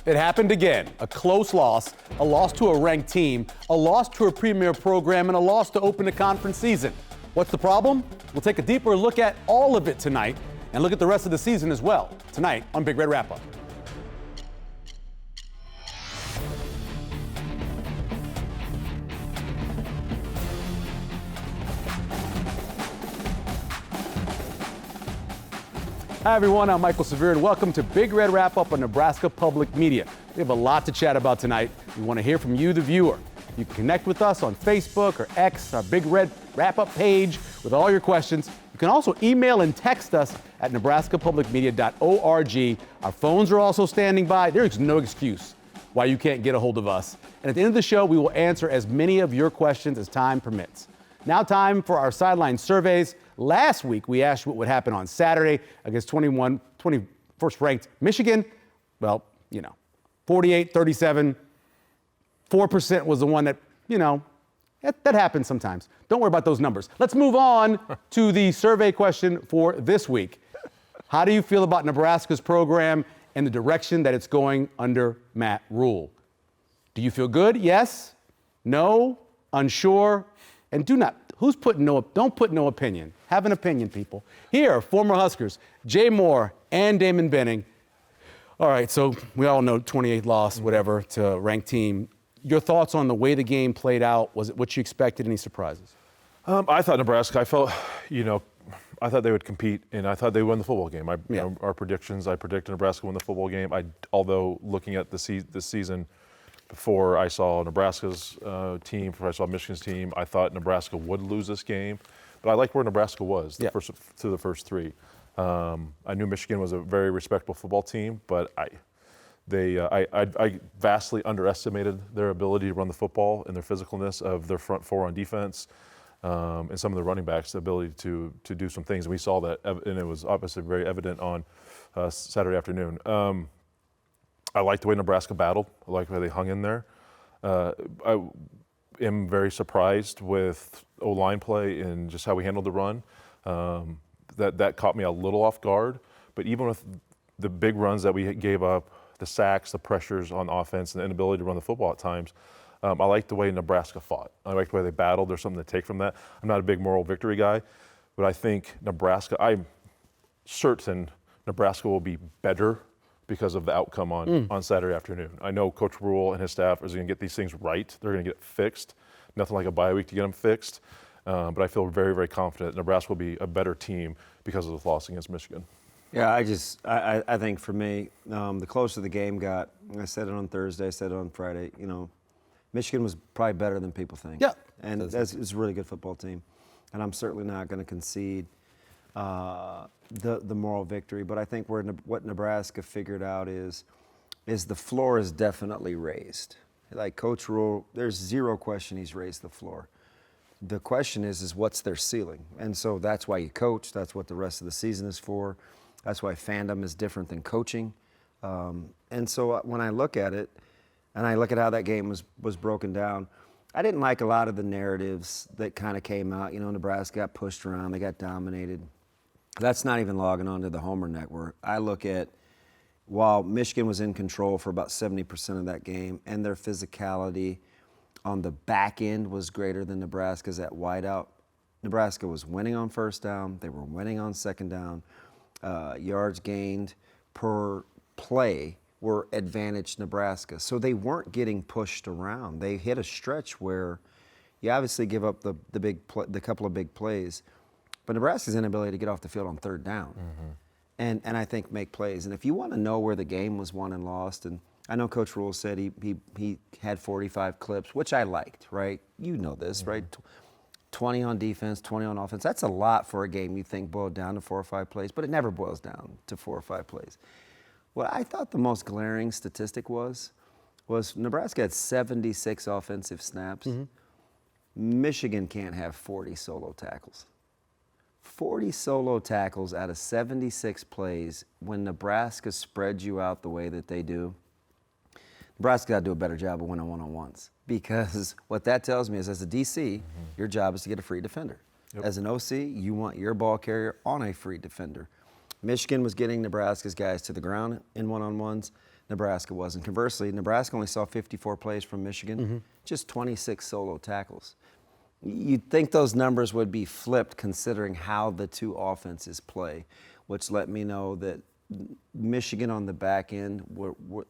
It happened again. A close loss, a loss to a ranked team, a loss to a premier program, and a loss to open the conference season. What's the problem? We'll take a deeper look at all of it tonight and look at the rest of the season as well. Tonight on Big Red Wrap-Up. Hi, everyone. I'm Michael Severe, and welcome to Big Red Wrap-Up on Nebraska Public Media. We have a lot to chat about tonight. We want to hear from you, the viewer. You can connect with us on Facebook or X, our Big Red Wrap-Up page, with all your questions. You can also email and text us at nebraskapublicmedia.org. Our phones are also standing by. There is no excuse why you can't get a hold of us. And at the end of the show, we will answer as many of your questions as time permits. Now time for our sideline surveys. Last week, we asked what would happen on Saturday against 21st ranked Michigan. Well, 48-37. 4% was the one that, that happens sometimes. Don't worry about those numbers. Let's move on to the survey question for this week. How do you feel about Nebraska's program and the direction that it's going under Matt Rhule? Do you feel good? Yes? No? Unsure? And don't put no opinion. Have an opinion, people. Here, former Huskers, Jay Moore and Damon Benning. All right, so we all know 28th loss, whatever, to a ranked team. Your thoughts on the way the game played out? Was it what you expected? Any surprises? I thought Nebraska, I thought they would compete, and I thought they would win the football game. Our predictions, I predicted Nebraska win the football game. Although looking at this season, before I saw Nebraska's team, before I saw Michigan's team, I thought Nebraska would lose this game. But I like where Nebraska was the first three. I knew Michigan was a very respectable football team, but I vastly underestimated their ability to run the football and their physicalness of their front four on defense, and some of the running backs' ability to do some things. And we saw that, and it was obviously very evident on Saturday afternoon. I like the way Nebraska battled. I like the way they hung in there. I am very surprised with O-line play and just how we handled the run. That caught me a little off guard. But even with the big runs that we gave up, the sacks, the pressures on offense, and the inability to run the football at times, I like the way Nebraska fought. I like the way they battled. There's something to take from that. I'm not a big moral victory guy, but I think I'm certain Nebraska will be better because of the outcome on Saturday afternoon. I know Coach Rhule and his staff is going to get these things right. They're going to get it fixed. Nothing like a bye week to get them fixed. But I feel very, very confident Nebraska will be a better team because of the loss against Michigan. Yeah, I think for me, the closer the game got, I said it on Thursday, I said it on Friday, Michigan was probably better than people think. Yeah. And it's a really good football team. And I'm certainly not going to concede the moral victory. But I think what Nebraska figured out is the floor is definitely raised. Like Coach Rhule, there's zero question he's raised the floor. The question is what's their ceiling? And so that's why you coach. That's what the rest of the season is for. That's why fandom is different than coaching. And so when I look at it, and I look at how that game was broken down, I didn't like a lot of the narratives that kind of came out. Nebraska got pushed around. They got dominated. That's not even logging onto the Homer Network. I look at, while Michigan was in control for about 70% of that game, and their physicality on the back end was greater than Nebraska's at wideout, Nebraska was winning on first down. They were winning on second down. Yards gained per play were advantaged Nebraska. So they weren't getting pushed around. They hit a stretch where you obviously give up the couple of big plays, but Nebraska's inability to get off the field on third down and I think make plays. And if you want to know where the game was won and lost, and I know Coach Rhule said he had 45 clips, which I liked, right? You know this, right? 20 on defense, 20 on offense. That's a lot for a game you think boiled down to 4 or 5 plays, but it never boils down to 4 or 5 plays. What I thought the most glaring statistic was Nebraska had 76 offensive snaps. Michigan can't have 40 solo tackles. 40 solo tackles out of 76 plays when Nebraska spreads you out the way that they do. Nebraska got to do a better job of winning one-on-ones, because what that tells me is, as a DC, your job is to get a free defender. Yep. As an OC, you want your ball carrier on a free defender. Michigan was getting Nebraska's guys to the ground in one-on-ones. Nebraska was. And conversely, Nebraska only saw 54 plays from Michigan, just 26 solo tackles. You'd think those numbers would be flipped considering how the two offenses play, which let me know that Michigan on the back end,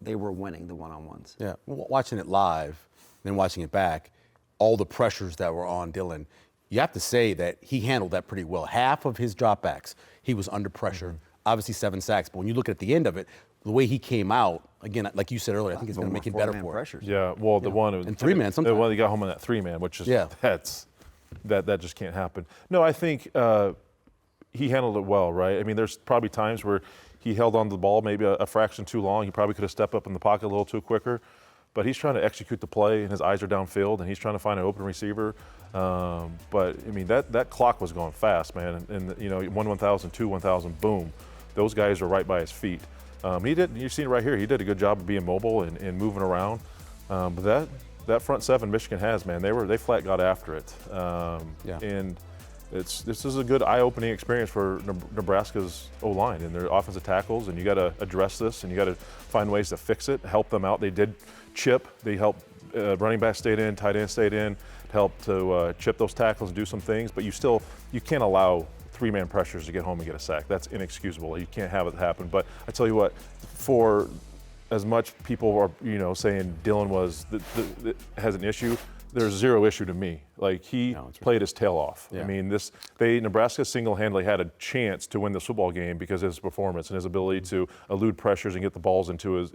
they were winning the one-on-ones. Yeah, watching it live, then watching it back, all the pressures that were on Dylan, you have to say that he handled that pretty well. Half of his dropbacks, he was under pressure. Obviously 7 sacks, but when you look at the end of it, the way he came out, again, like you said earlier, I think it's going to make it better for him. Pressures. Yeah, well, the one and 3-man sometimes. The one that got home on that 3-man, which is that just can't happen. No, I think he handled it well, right? I mean, there's probably times where he held on to the ball maybe a fraction too long. He probably could have stepped up in the pocket a little too quicker. But he's trying to execute the play, and his eyes are downfield, and he's trying to find an open receiver. But I mean, that clock was going fast, man. And you know, 1,000, 1,000, boom, those guys are right by his feet. He did. You've seen it right here. He did a good job of being mobile and moving around. But that front seven Michigan has, man, they flat got after it. And this is a good eye-opening experience for Nebraska's O-line and their offensive tackles, and you got to address this, and you got to find ways to fix it, help them out. They did chip. They helped running back stayed in, tight end stayed in, helped to chip those tackles and do some things, but you can't allow 3-man pressures to get home and get a sack. That's inexcusable. You can't have it happen. But I tell you what, for as much people are saying Dylan has an issue, there's zero issue to me. Like, he played his tail off. Yeah. I mean, Nebraska single-handedly had a chance to win this football game because of his performance and his ability to elude pressures and get the balls into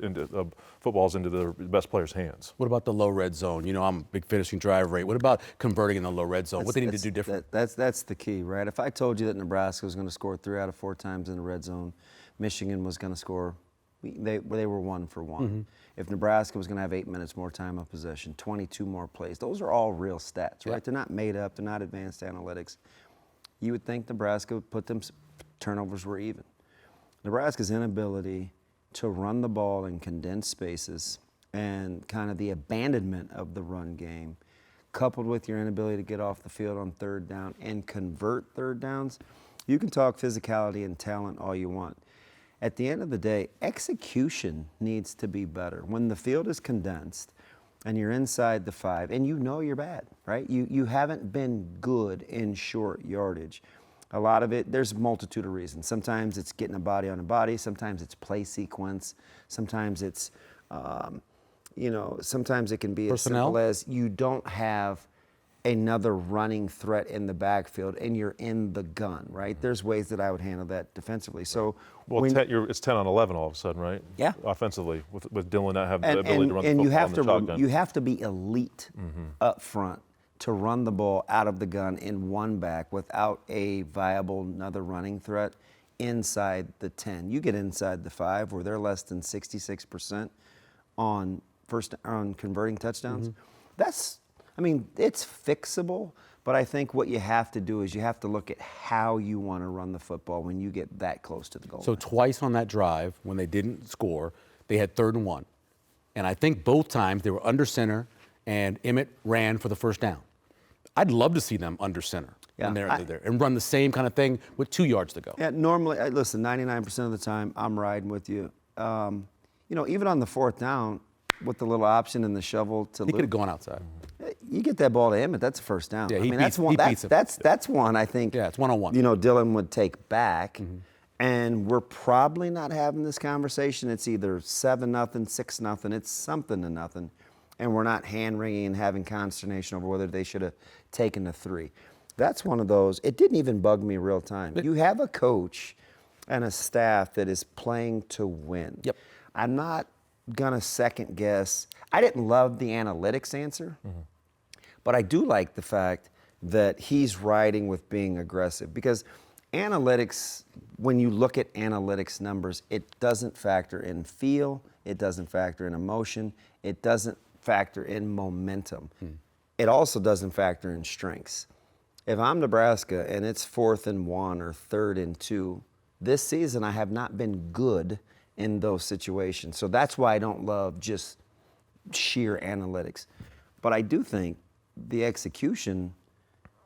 footballs into the best players' hands. What about the low red zone? You know, I'm a big finishing drive rate. What about converting in the low red zone? What they need to do different? That's the key, right? If I told you that Nebraska was going to score 3 out of 4 times in the red zone, Michigan was going to score, they were 1 for 1. If Nebraska was going to have 8 minutes more time of possession, 22 more plays, those are all real stats, right? Yeah. They're not made up. They're not advanced analytics. You would think Nebraska would put them, turnovers were even. Nebraska's inability to run the ball in condensed spaces and kind of the abandonment of the run game, coupled with your inability to get off the field on 3rd down and convert 3rd downs, you can talk physicality and talent all you want. At the end of the day, execution needs to be better. When the field is condensed and you're inside the 5 and you know you're bad, right? You haven't been good in short yardage. A lot of it, there's a multitude of reasons. Sometimes it's getting a body on a body. Sometimes it's play sequence. Sometimes it's, sometimes it can be Personnel? as simple as you don't have another running threat in the backfield and you're in the gun, right? There's ways that I would handle that defensively. So, it's 10 on 11 all of a sudden, right? Yeah. Offensively, with Dylan not having the ability to run the and football in the shotgun. you have to be elite up front to run the ball out of the gun in one back without a viable another running threat inside the 10. You get inside the 5 where they're less than 66% on converting touchdowns. It's fixable, but I think what you have to do is you have to look at how you want to run the football when you get that close to the goal So line. twice on that drive, when they didn't score, they had 3rd and 1. And I think both times they were under center, and Emmett ran for the 1st down. I'd love to see them under center when they're there and run the same kind of thing with 2 yards to go. Yeah, normally, listen, 99% of the time, I'm riding with you. Even on the 4th down, with the little option and the shovel to He could have loop, gone outside. you get that ball to Emmett, that's a 1st down. Yeah, he that's beats- one. he That's beats him. that's one I think. Yeah, it's one-on-one. Dylan would take back, and we're probably not having this conversation. It's either 7-0, 6-0. It's something to nothing, and we're not hand wringing and having consternation over whether they should have taken the 3. That's one of those. It didn't even bug me real time. You have a coach and a staff that is playing to win. Yep. I'm not gonna second guess. I didn't love the analytics answer, but I do like the fact that he's riding with being aggressive, because analytics, when you look at analytics numbers, it doesn't factor in feel, it doesn't factor in emotion, it doesn't factor in momentum. It also doesn't factor in strengths. If I'm Nebraska and it's 4th and 1 or 3rd and 2, this season I have not been good in those situations. So that's why I don't love just sheer analytics. But I do think the execution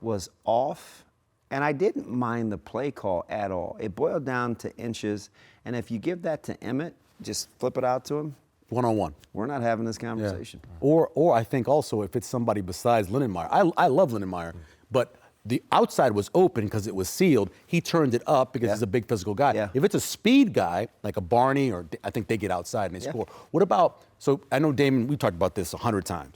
was off, and I didn't mind the play call at all. It boiled down to inches, and if you give that to Emmett, just flip it out to him, one-on-one. We're not having this conversation. Or I think also if it's somebody besides Lindenmeyer. I love Lindenmeyer, but the outside was open because it was sealed. He turned it up because he's a big physical guy. Yeah. If it's a speed guy, like a Barney, or I think they get outside and they score. What about, so I know, Damon, we talked about this 100 times.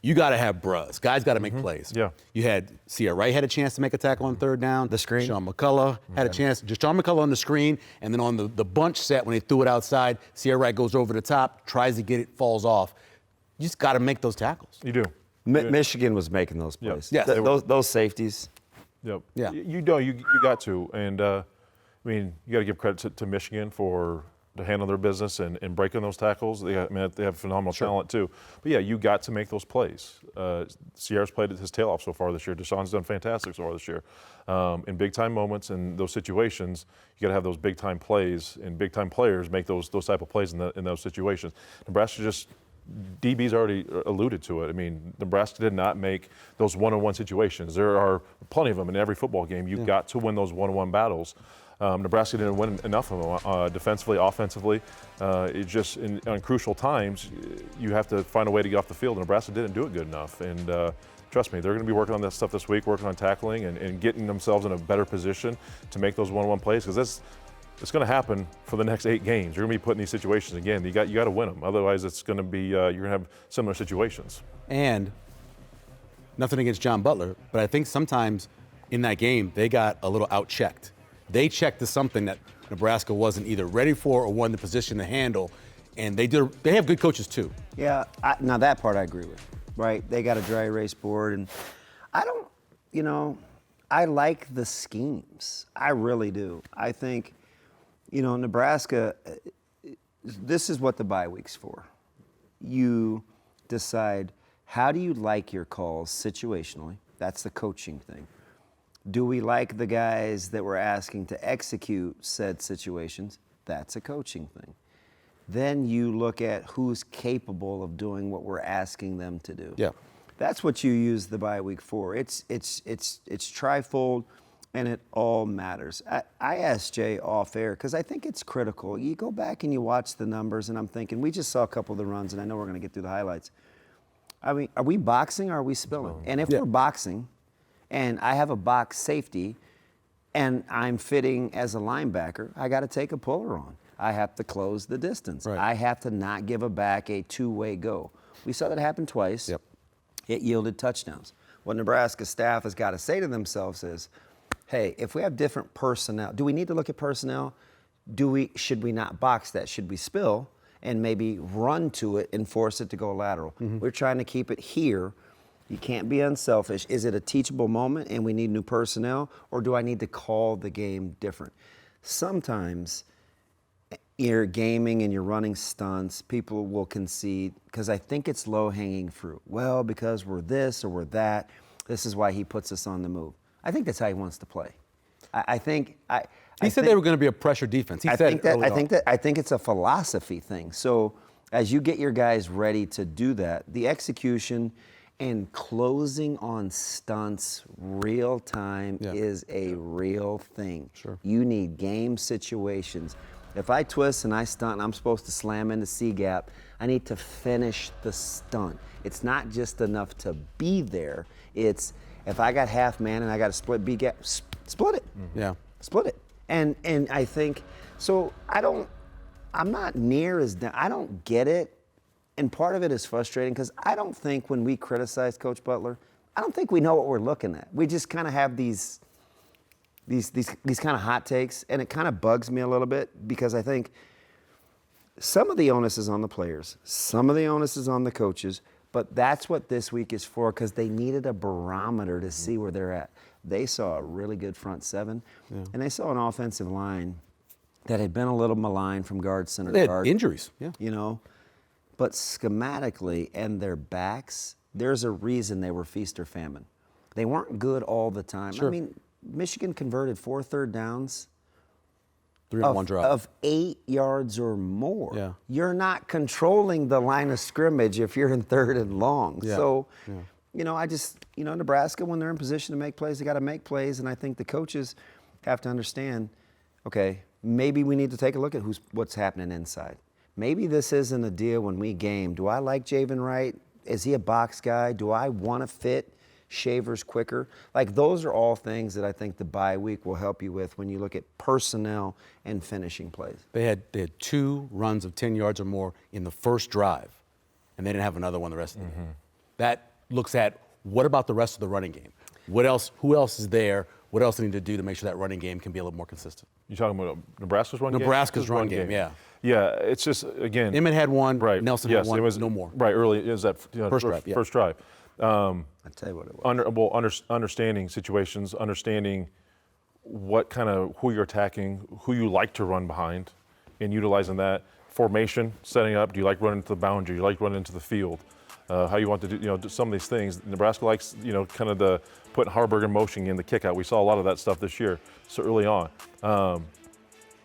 You got to have bruhs. Guys got to make plays. Yeah. You had Sierra Wright had a chance to make a tackle on third down. The screen. Sean McCullough had a chance. Just Sean McCullough on the screen, and then on the bunch set when they threw it outside, Sierra Wright goes over the top, tries to get it, falls off. You just got to make those tackles. You do. Michigan was making those plays. Yes. Those safeties. Yep. Yeah. You know, you got to. And, I mean, you got to give credit to Michigan for to handle their business and breaking those tackles. They have phenomenal talent, too. But, yeah, you got to make those plays. Sierra's played his tail off so far this year. Deshaun's done fantastic so far this year. In big-time moments and those situations, you got to have those big-time plays, and big-time players make those type of plays in those situations. Nebraska just – DB's already alluded to it. I mean, Nebraska did not make those one-on-one situations. There are plenty of them in every football game. You've got to win those one-on-one battles. Nebraska didn't win enough of them defensively, offensively. It just, on crucial times, you have to find a way to get off the field. Nebraska didn't do it good enough. And trust me, they're going to be working on that stuff this week, working on tackling and getting themselves in a better position to make those one-on-one plays, because it's going to happen for the next 8 games. You're going to be put in these situations again. You got to win them. Otherwise, it's going to be you're going to have similar situations. And nothing against John Butler, but I think sometimes in that game they got a little out-checked. They checked to something that Nebraska wasn't either ready for or wasn't in the position to handle, and they have good coaches too. Yeah, now that part I agree with, right? They got a dry erase board, and I don't, I like the schemes. I really do. I think, Nebraska, this is what the bye week's for. You decide, how do you like your calls situationally? That's the coaching thing. Do we like the guys that we're asking to execute said situations? That's a coaching thing. Then you look at who's capable of doing what we're asking them to do. Yeah. That's what you use the bye week for. It's trifold, and it all matters. I asked Jay off air because I think it's critical. You go back and you watch the numbers, and I'm thinking, we just saw a couple of the runs, and I know we're going to get through the highlights. I mean, are we boxing or are we spilling? And if we're boxing, and I have a box safety, and I'm fitting as a linebacker, I got to take a puller on. I have to close the distance. Right. I have to not give a back a two-way go. We saw that happen twice. Yep. It yielded touchdowns. What Nebraska staff has got to say to themselves is, hey, if we have different personnel, do we need to look at personnel? Should we not box that? Should we spill and maybe run to it and force it to go lateral? We're trying to keep it here. You can't be unselfish. Is it a teachable moment and we need new personnel, or do I need to call the game different? Sometimes you're gaming and you're running stunts, people will concede because I think it's low-hanging fruit. Well, because we're this or we're that, this is why he puts us on the move. I think that's how he wants to play. He said they were going to be a pressure defense. I think it's a philosophy thing. So as you get your guys ready to do that, the execution and closing on stunts real time is a real thing. Sure. You need game situations. If I twist and I stunt and I'm supposed to slam into C-gap, I need to finish the stunt. It's not just enough to be there. It's if I got half man and I got to split B-gap, split it. Yeah. Split it. And I think, so I'm not near as, I don't get it. And part of it is frustrating because I don't think when we criticize Coach Butler, I don't think we know what we're looking at. We just kind of have these kind of hot takes, and it kind of bugs me a little bit because I think some of the onus is on the players, some of the onus is on the coaches, but that's what this week is for because they needed a barometer to see where they're at. They saw a really good front seven, and they saw an offensive line that had been a little maligned from guard, center, They had guard. injuries. Yeah. But schematically and their backs, there's a reason they were feast or famine. They weren't good all the time. Sure. I mean, Michigan converted 4 third downs 3 on 1 drop. of 8 yards or more. Yeah. You're not controlling the line of scrimmage if you're in 3rd and long. Yeah. So, Nebraska, when they're in position to make plays, they got to make plays. And I think the coaches have to understand, okay, maybe we need to take a look at what's happening inside. maybe this isn't a deal when we game. Do I like Javen Wright? Is he a box guy? Do I want to fit Shavers quicker? Like, those are all things that I think the bye week will help you with when you look at personnel and finishing plays. They had 2 runs of 10 yards or more in the first drive, and they didn't have another one the rest of the game. That looks at what about the rest of the running game? What else? Who else is there? What else do they need to do to make sure that running game can be a little more consistent? You talking about Nebraska's run game? Nebraska's run game, yeah. Yeah, it's just, again. Emmett had one, right. Nelson yes, had one, it was, no more. Right, early, it was that First drive, yeah. First drive. I'll tell you what it was. Understanding situations, understanding who you're attacking, who you like to run behind, and utilizing that. Formation, setting up. Do you like running into the boundary? Do you like running into the field? How you want to do some of these things. Nebraska likes, kind of the putting Harburg in motion in the kick out. We saw a lot of that stuff this year, so early on.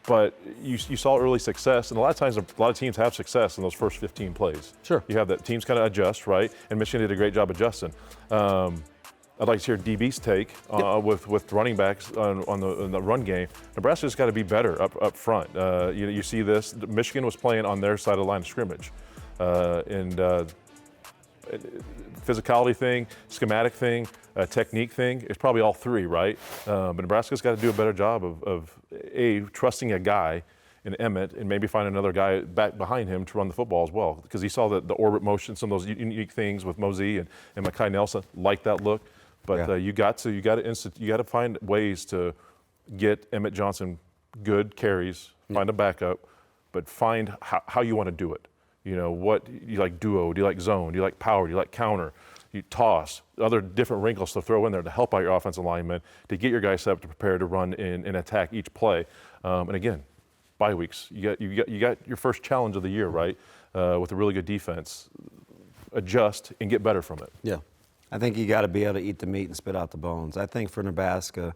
But you saw early success, and a lot of times, a lot of teams have success in those first 15 plays. Sure. You have that teams kind of adjust, right? And Michigan did a great job adjusting. I'd like to hear DB's take with running backs on the run game. Nebraska's got to be better up front. You see this. Michigan was playing on their side of the line of scrimmage, and physicality thing, schematic thing, technique thing. It's probably all 3, right? But Nebraska's got to do a better job of trusting a guy in Emmett and maybe find another guy back behind him to run the football as well. Because he saw the orbit motion, some of those unique things with Mosey and Mekhi Nelson, like that look. But you got to find ways to get Emmett Johnson good carries, find a backup, but find how you want to do it. What you like, duo, do you like zone, do you like power, do you like counter, you toss, other different wrinkles to throw in there to help out your offensive linemen, to get your guys set up to prepare to run and attack each play. And again, bye weeks, you got your first challenge of the year, right? With a really good defense. Adjust and get better from it. Yeah. I think you got to be able to eat the meat and spit out the bones. I think for Nebraska,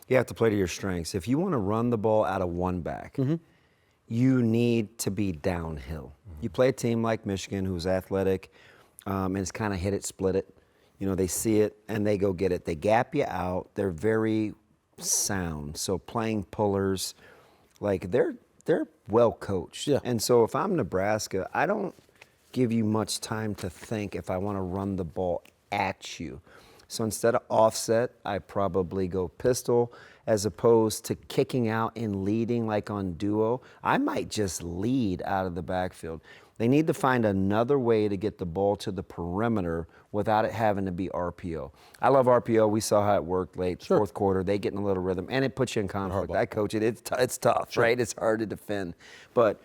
you have to play to your strengths. If you want to run the ball out of one back, you need to be downhill. You play a team like Michigan who's athletic and it's kind of hit it, split it. They see it and they go get it. They gap you out. They're very sound. So playing pullers, like they're well coached. Yeah. And so if I'm Nebraska, I don't give you much time to think if I want to run the ball at you. So instead of offset, I probably go pistol as opposed to kicking out and leading like on duo. I might just lead out of the backfield. They need to find another way to get the ball to the perimeter without it having to be RPO. I love RPO. We saw how it worked late, fourth quarter. They get in a little rhythm, and it puts you in conflict. I coach it. It's tough, right? It's hard to defend. But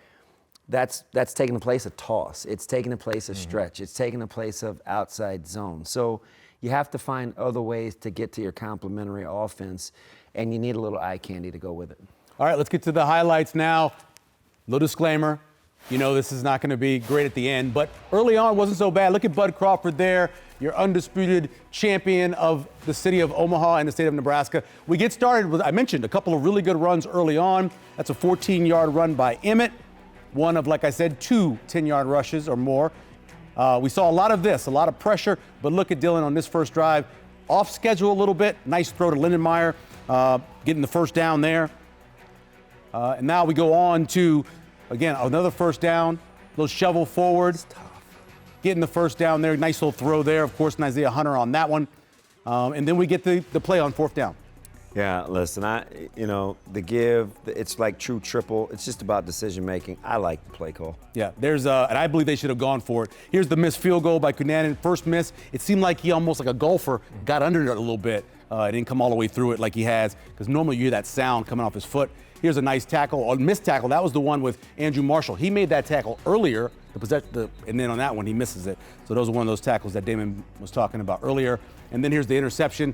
that's taking the place of toss. It's taking the place of stretch. It's taking the place of outside zone. So you have to find other ways to get to your complementary offense, and you need a little eye candy to go with it. All right, let's get to the highlights now. No disclaimer. This is not going to be great at the end, but early on wasn't so bad. Look at Bud Crawford there, your undisputed champion of the city of Omaha and the state of Nebraska. We get started with, I mentioned, a couple of really good runs early on. That's a 14-yard run by Emmett. One of, like I said, 2 10-yard rushes or more. We saw a lot of this, a lot of pressure, but look at Dylan on this first drive. Off schedule a little bit. Nice throw to Lindenmeyer, getting the first down there. And now we go on to, again, another first down, little shovel forward. It's tough. Getting the first down there. Nice little throw there. Of course, Isaiah Hunter on that one. And then we get the play on 4th down. Yeah, listen, the give, it's like true triple. It's just about decision making. I like the play call. Yeah, and I believe they should have gone for it. Here's the missed field goal by Cunanan. First miss. It seemed like he almost like a golfer got under it a little bit. Didn't come all the way through it like he has, because normally you hear that sound coming off his foot. Here's a nice tackle, a missed tackle. That was the one with Andrew Marshall. He made that tackle earlier, and then on that one he misses it. So those are one of those tackles that Damon was talking about earlier. And then here's the interception.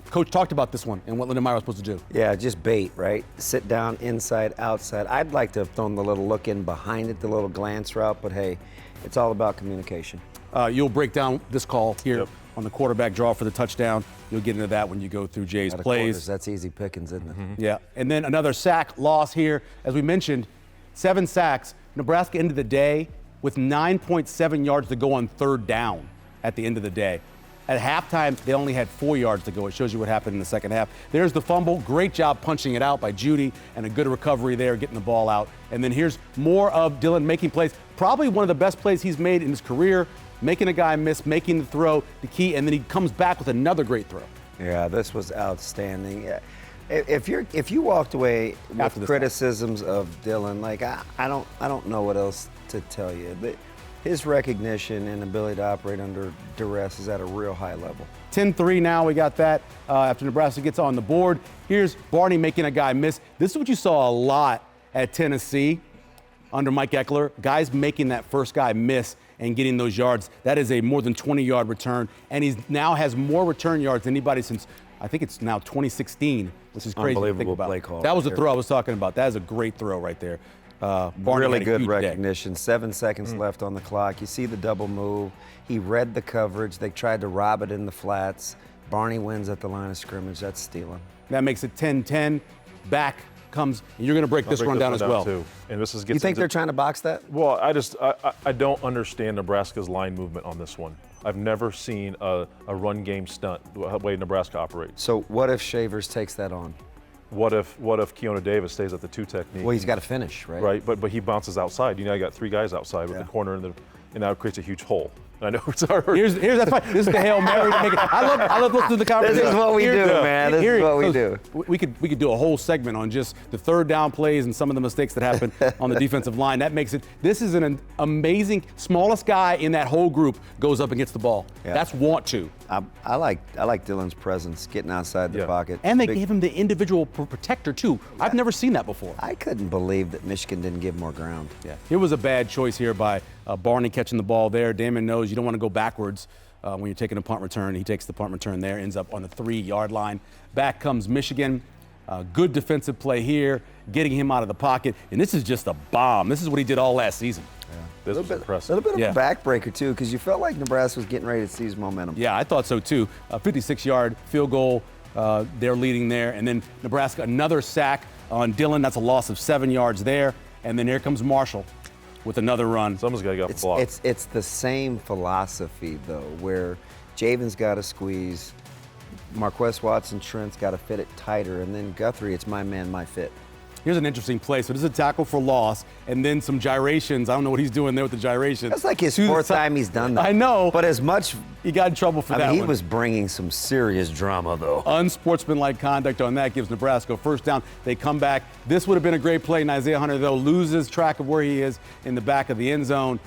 Coach talked about this one and what Lindenmeyer was supposed to do. Yeah, just bait, right? Sit down, inside, outside. I'd like to have thrown the little look in behind it, the little glance route, but hey, it's all about communication. You'll break down this call here on the quarterback draw for the touchdown. You'll get into that when you go through Jay's plays. Quarters, that's easy pickings, isn't it? Yeah, and then another sack loss here. As we mentioned, 7 sacks. Nebraska ended the day with 9.7 yards to go on 3rd down at the end of the day. At halftime, they only had 4 yards to go. It shows you what happened in the second half. There's the fumble. Great job punching it out by Judy, and a good recovery there, getting the ball out. And then here's more of Dillon making plays. Probably one of the best plays he's made in his career, making a guy miss, making the throw, the key, and then he comes back with another great throw. Yeah, this was outstanding. Yeah. If you walked away with criticisms of Dillon, like I don't know what else to tell you. His recognition and ability to operate under duress is at a real high level. 10-3 now, we got that after Nebraska gets on the board. Here's Barney making a guy miss. This is what you saw a lot at Tennessee under Mike Eckler. Guys making that first guy miss and getting those yards. That is a more than 20-yard return, and he now has more return yards than anybody since, I think it's now 2016, which is crazy to think Unbelievable about. play call. That was the throw I was talking about. That is a great throw right there. Barney really had a good huge recognition. 7 seconds left on the clock. You see the double move. He read the coverage. They tried to rob it in the flats. Barney wins at the line of scrimmage. That's stealing. That makes it 10-10. Back comes, and you're going to break this run down as well. Too. And this is You think they're trying to box that? Well, I don't understand Nebraska's line movement on this one. I've never seen a run game stunt the way Nebraska operates. So what if Shavers takes that on? What if Keona Davis stays at the 2 technique? Well, he's got to finish, right? Right, but he bounces outside. You know, you got 3 guys outside with the corner and that creates a huge hole. I know it's hard. Here's that's fine. This is the Hail Mary to make it. I love listening to the conversation. This is what we do, man. This is what we do. We could do a whole segment on just the third down plays and some of the mistakes that happen on the defensive line. That makes it. This is an amazing smallest guy in that whole group goes up and gets the ball. Yeah. That's want to. I like Dillon's presence, getting outside the pocket. And they gave him the individual protector too. I've never seen that before. I couldn't believe that Michigan didn't give more ground. Yeah, it was a bad choice here by Barney catching the ball there. Damon knows you don't want to go backwards when you're taking a punt return. He takes the punt return there, ends up on the 3-yard line. Back comes Michigan. Good defensive play here, getting him out of the pocket. And this is just a bomb. This is what he did all last season. This was impressive. A little bit of a backbreaker, too, because you felt like Nebraska was getting ready to seize momentum. Yeah, I thought so, too. A 56-yard field goal. They're leading there. And then Nebraska, another sack on Dillon. That's a loss of 7 yards there. And then here comes Marshall with another run. Someone's got to get off the block. It's the same philosophy, though, where Javen's got to squeeze, Marquez Watson Trent's got to fit it tighter, and then Guthrie, it's my man, my fit. Here's an interesting play. So this is a tackle for loss, and then some gyrations. I don't know what he's doing there with the gyrations. That's like his 4th time he's done that. I know. But as much... He got in trouble for that one. He was bringing some serious drama, though. Unsportsmanlike conduct on that gives Nebraska a first down. They come back. This would have been a great play, and Isaiah Hunter, though, loses track of where he is in the back of the end zone.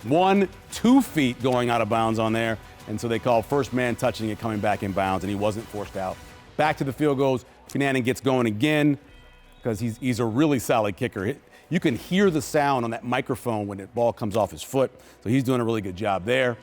2 feet going out of bounds on there, and so they call first man touching it, coming back in bounds, and he wasn't forced out. Back to the field goals. Fananen gets going again, because he's a really solid kicker. You can hear the sound on that microphone when the ball comes off his foot, so he's doing a really good job there.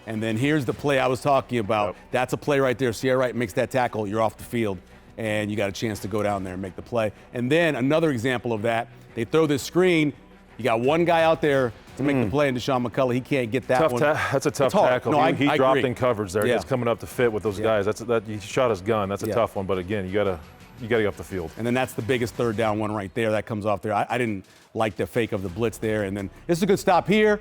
And then here's the play I was talking about. Yep. That's a play right there. Sierra Wright makes that tackle, you're off the field, and you got a chance to go down there and make the play. And then another example of that, they throw this screen, you got one guy out there to make the play, and Deshaun McCullough, he can't get that one. That's a tough tackle. No, he dropped agree. in coverage there. Yeah. He's coming up to fit with those guys. He shot his gun. That's a tough one. But again, you got to get off the field. And then that's the biggest third down one right there. That comes off there. I didn't like the fake of the blitz there. And then this is a good stop here.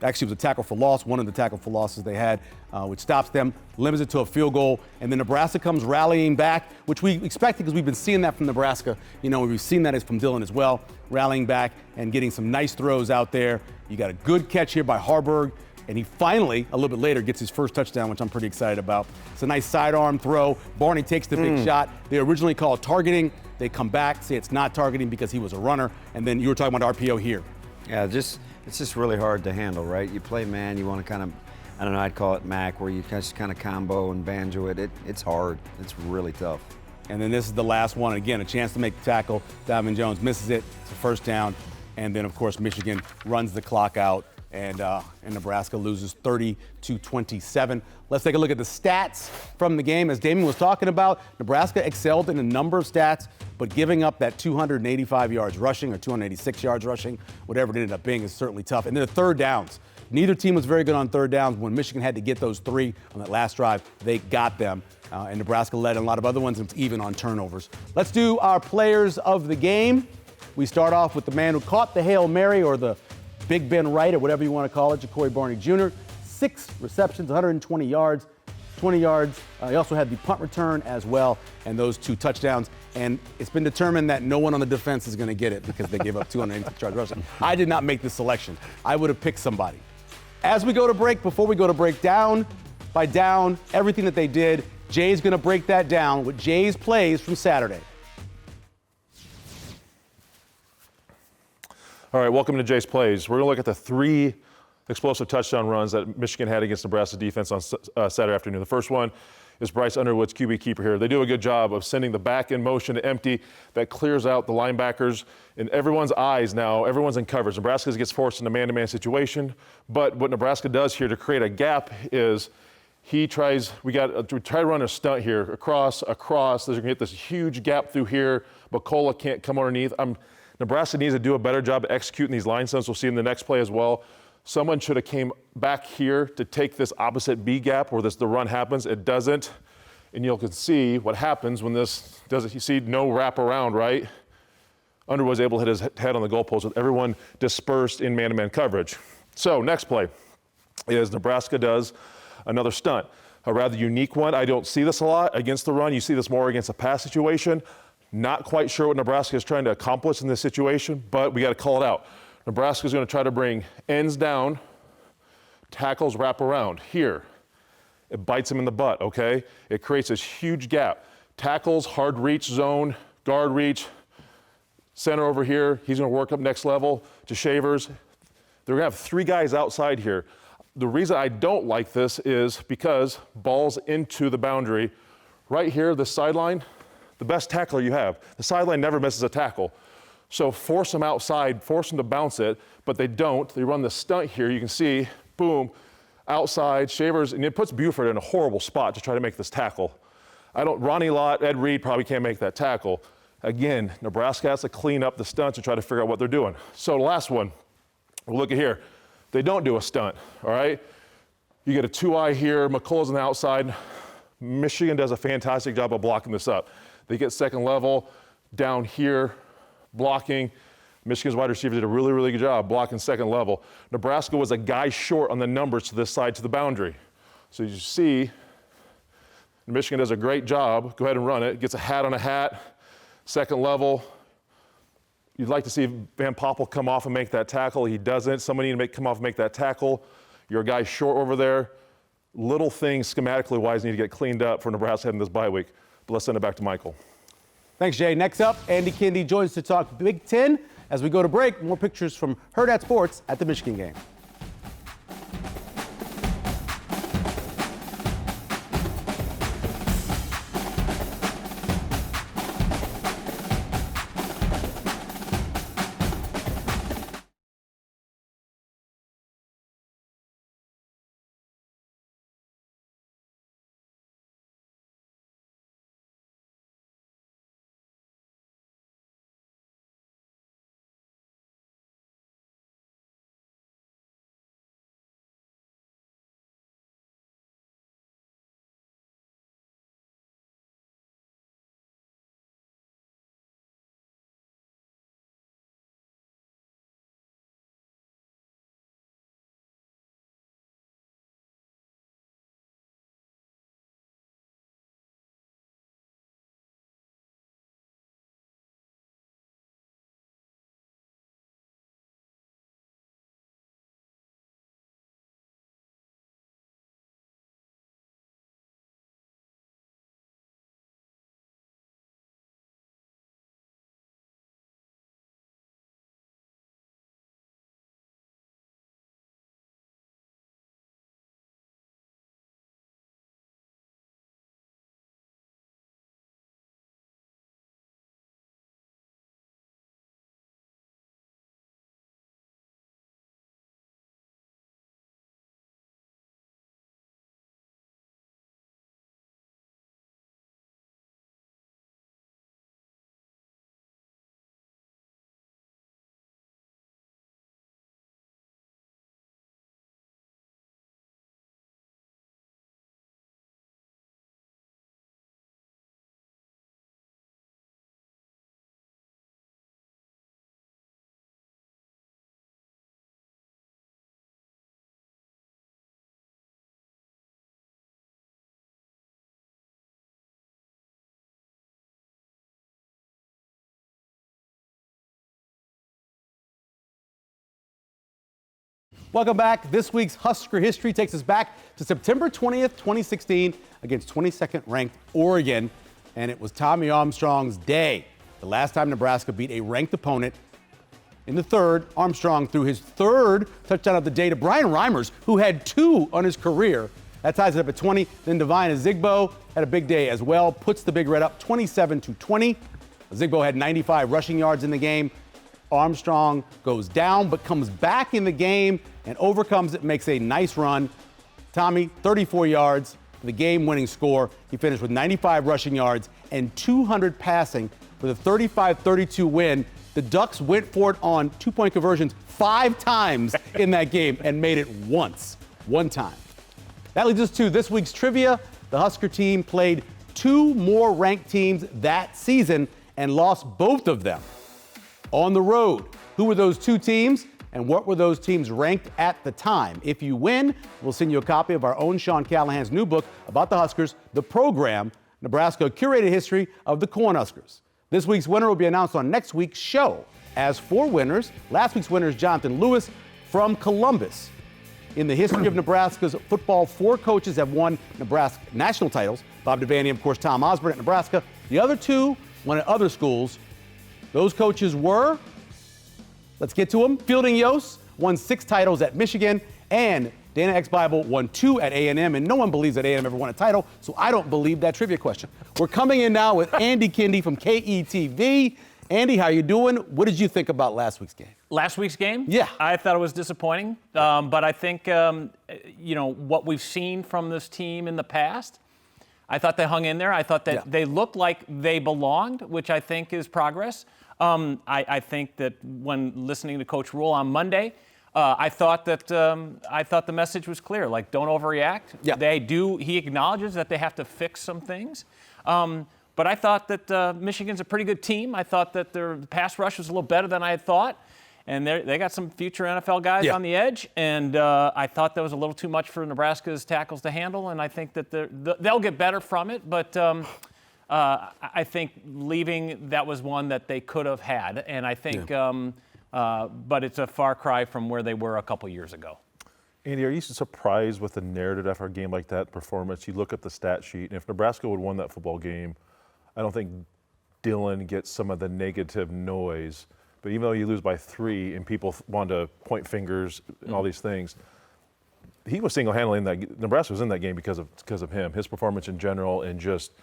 Actually, it was a tackle for loss, one of the tackle for losses they had, which stops them, limits it to a field goal. And then Nebraska comes rallying back, which we expected because we've been seeing that from Nebraska. You know, we've seen that from Dillon as well, rallying back and getting some nice throws out there. You got a good catch here by Harburg. And he finally, a little bit later, gets his first touchdown, which I'm pretty excited about. It's a nice sidearm throw. Barney takes the big shot. They originally called targeting. They come back, say it's not targeting because he was a runner. And then you were talking about RPO here. Yeah, it's just really hard to handle, right? You play man, you want to kind of, I don't know, I'd call it Mac, where you just kind of combo and banjo it. It's hard. It's really tough. And then this is the last one. Again, a chance to make the tackle. Donovan Jones misses it. It's a first down. And then, of course, Michigan runs the clock out. And Nebraska loses 30-27. Let's take a look at the stats from the game. As Damon was talking about, Nebraska excelled in a number of stats, but giving up that 285 yards rushing or 286 yards rushing, whatever it ended up being, is certainly tough. And then the third downs. Neither team was very good on third downs. When Michigan had to get those 3 on that last drive, they got them. And Nebraska led in a lot of other ones, and it's even on turnovers. Let's do our players of the game. We start off with the man who caught the Hail Mary, or the Big Ben Wright, or whatever you want to call it, Ja'Cory Barney Jr. 6 receptions, 120 yards, 20 yards. He also had the punt return as well, and those 2 touchdowns. And it's been determined that no one on the defense is going to get it because they gave up 286 yards rushing. I did not make this selection. I would have picked somebody. As we go to break, before we go to break, down by down, everything that they did, Jay's going to break that down with Jay's plays from Saturday. All right, welcome to Jay's Plays. We're going to look at the 3 explosive touchdown runs that Michigan had against Nebraska defense on Saturday afternoon. The first one is Bryce Underwood's QB keeper here. They do a good job of sending the back in motion to empty. That clears out the linebackers. In everyone's eyes now, everyone's in coverage. Nebraska gets forced in a man-to-man situation. But what Nebraska does here to create a gap is we try to run a stunt here, across. They're going to get this huge gap through here. McCullough can't come underneath. Nebraska needs to do a better job executing these line stunts. We'll see in the next play as well. Someone should have came back here to take this opposite B gap where the run happens. It doesn't. And you can see what happens when this doesn't. You see no wrap around, right? Underwood's able to hit his head on the goalpost with everyone dispersed in man-to-man coverage. So next play is Nebraska does another stunt. A rather unique one. I don't see this a lot against the run. You see this more against a pass situation. Not quite sure what Nebraska is trying to accomplish in this situation, but we got to call it out. Nebraska is going to try to bring ends down, tackles wrap around. Here, it bites him in the butt, okay? It creates this huge gap. Tackles, hard reach zone, guard reach, center over here. He's going to work up next level to Shavers. They're going to have 3 guys outside here. The reason I don't like this is because balls into the boundary. Right here, this sideline, the best tackler you have. The sideline never misses a tackle. So force them outside, force them to bounce it, but they don't. They run the stunt here. You can see, boom, outside, Shavers, and it puts Buford in a horrible spot to try to make this tackle. Ronnie Lott, Ed Reed probably can't make that tackle. Again, Nebraska has to clean up the stunts and try to figure out what they're doing. So the last one, we'll look at here. They don't do a stunt, all right? You get a 2-eye here, McCullough's on the outside. Michigan does a fantastic job of blocking this up. They get second level down here, blocking. Michigan's wide receivers did a really, really good job blocking second level. Nebraska was a guy short on the numbers to this side to the boundary. So you see, Michigan does a great job. Go ahead and run it. Gets a hat on a hat, second level. You'd like to see Van Poppel come off and make that tackle. He doesn't. Somebody need to come off and make that tackle. You're a guy short over there. Little things schematically wise need to get cleaned up for Nebraska heading this bye week. But let's send it back to Michael. Thanks, Jay. Next up, Andy Kindy joins to talk Big Ten. As we go to break, more pictures from Hurrdat Sports at the Michigan game. Welcome back. This week's Husker history takes us back to September 20th, 2016 against 22nd ranked Oregon. And it was Tommy Armstrong's day. The last time Nebraska beat a ranked opponent. In the third, Armstrong threw his third touchdown of the day to Brian Reimers, who had 2 on his career. That ties it up at 20. Then Devine Azigbo had a big day as well, puts the Big Red up 27-20. Azigbo had 95 rushing yards in the game. Armstrong goes down but comes back in the game and overcomes it, makes a nice run. Tommy, 34 yards, the game-winning score. He finished with 95 rushing yards and 200 passing with a 35-32 win. The Ducks went for it on 2-point conversions 5 times in that game and made it one time. That leads us to this week's trivia. The Husker team played 2 more ranked teams that season and lost both of them on the road. Who were those 2 teams and what were those teams ranked at the time? If you win, we'll send you a copy of our own Sean Callahan's new book about the Huskers, The Program, Nebraska Curated History of the Cornhuskers. This week's winner will be announced on next week's show. As for winners, last week's winner is Jonathan Lewis from Columbus. In the history of Nebraska's football, 4 coaches have won Nebraska national titles. Bob Devaney, of course, Tom Osborne at Nebraska. The other 2 won at other schools. Those coaches were, let's get to them. Fielding Yost won 6 titles at Michigan, and Dana X-Bible won 2 at A&M, and no one believes that A&M ever won a title, so I don't believe that trivia question. We're coming in now with Andy Kindy from KETV. Andy, how you doing? What did you think about last week's game? Last week's game? Yeah. I thought it was disappointing, but I think, what we've seen from this team in the past, I thought they hung in there. I thought that they looked like they belonged, which I think is progress. I think that when listening to Coach Rule on Monday, I thought the message was clear. Like, don't overreact. Yeah. He acknowledges that they have to fix some things. But I thought that Michigan's a pretty good team. I thought that their pass rush was a little better than I had thought. And they got some future NFL guys on the edge. And I thought that was a little too much for Nebraska's tackles to handle. And I think that they'll get better from it. But I think leaving, that was one that they could have had. And I think, but it's a far cry from where they were a couple years ago. Andy, are you surprised with the narrative after a game like that performance? You look at the stat sheet, and if Nebraska would have won that football game, I don't think Dillon gets some of the negative noise. But even though you lose by 3 and people want to point fingers and all these things, he was single-handedly in that. Nebraska was in that game because of him, his performance in general, and just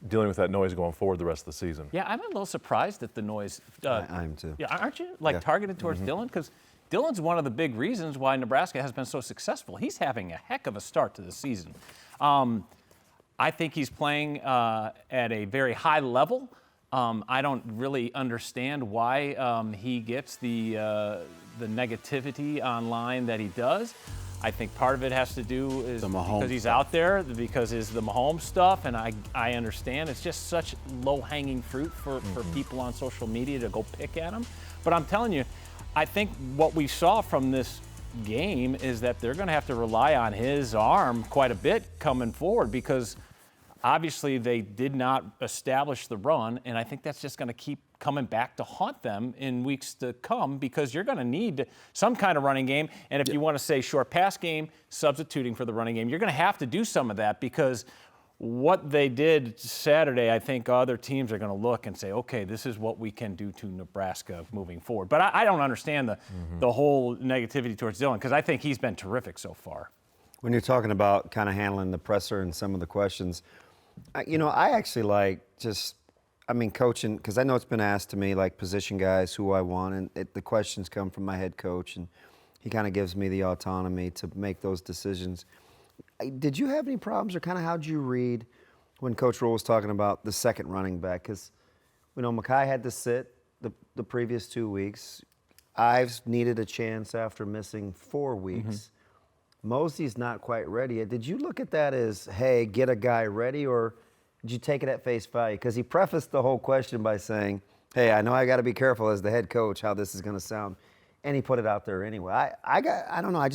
dealing with that noise going forward the rest of the season. Yeah, I'm a little surprised at the noise. I am too. Yeah, aren't you? Targeted towards Dillon? Because Dillon's one of the big reasons why Nebraska has been so successful. He's having a heck of a start to the season. I think he's playing at a very high level. I don't really understand why he gets the negativity online that he does. I think part of it has to do is because he's out there, because it's the Mahomes stuff, and I understand. It's just such low-hanging fruit for people on social media to go pick at him. But I'm telling you, I think what we saw from this game is that they're going to have to rely on his arm quite a bit coming forward, because obviously they did not establish the run, and I think that's just going to keep coming back to haunt them in weeks to come, because you're going to need some kind of running game. And if you want to say short pass game, substituting for the running game, you're going to have to do some of that, because what they did Saturday, I think other teams are going to look and say, okay, this is what we can do to Nebraska moving forward. But I don't understand the whole negativity towards Dillon, because I think he's been terrific so far. When you're talking about kind of handling the presser and some of the questions, I actually like coaching, because I know it's been asked to me, like position guys, who I want, and the questions come from my head coach, and he kind of gives me the autonomy to make those decisions. Did you have any problems, or kind of how'd you read when Coach Rule was talking about the second running back? Because we know Mekhi had to sit the previous 2 weeks. Ives needed a chance after missing 4 weeks. Mosey's not quite ready yet. Did you look at that as, hey, get a guy ready, or did you take it at face value? Because he prefaced the whole question by saying, hey, I know I got to be careful as the head coach how this is going to sound, and he put it out there anyway. I don't know.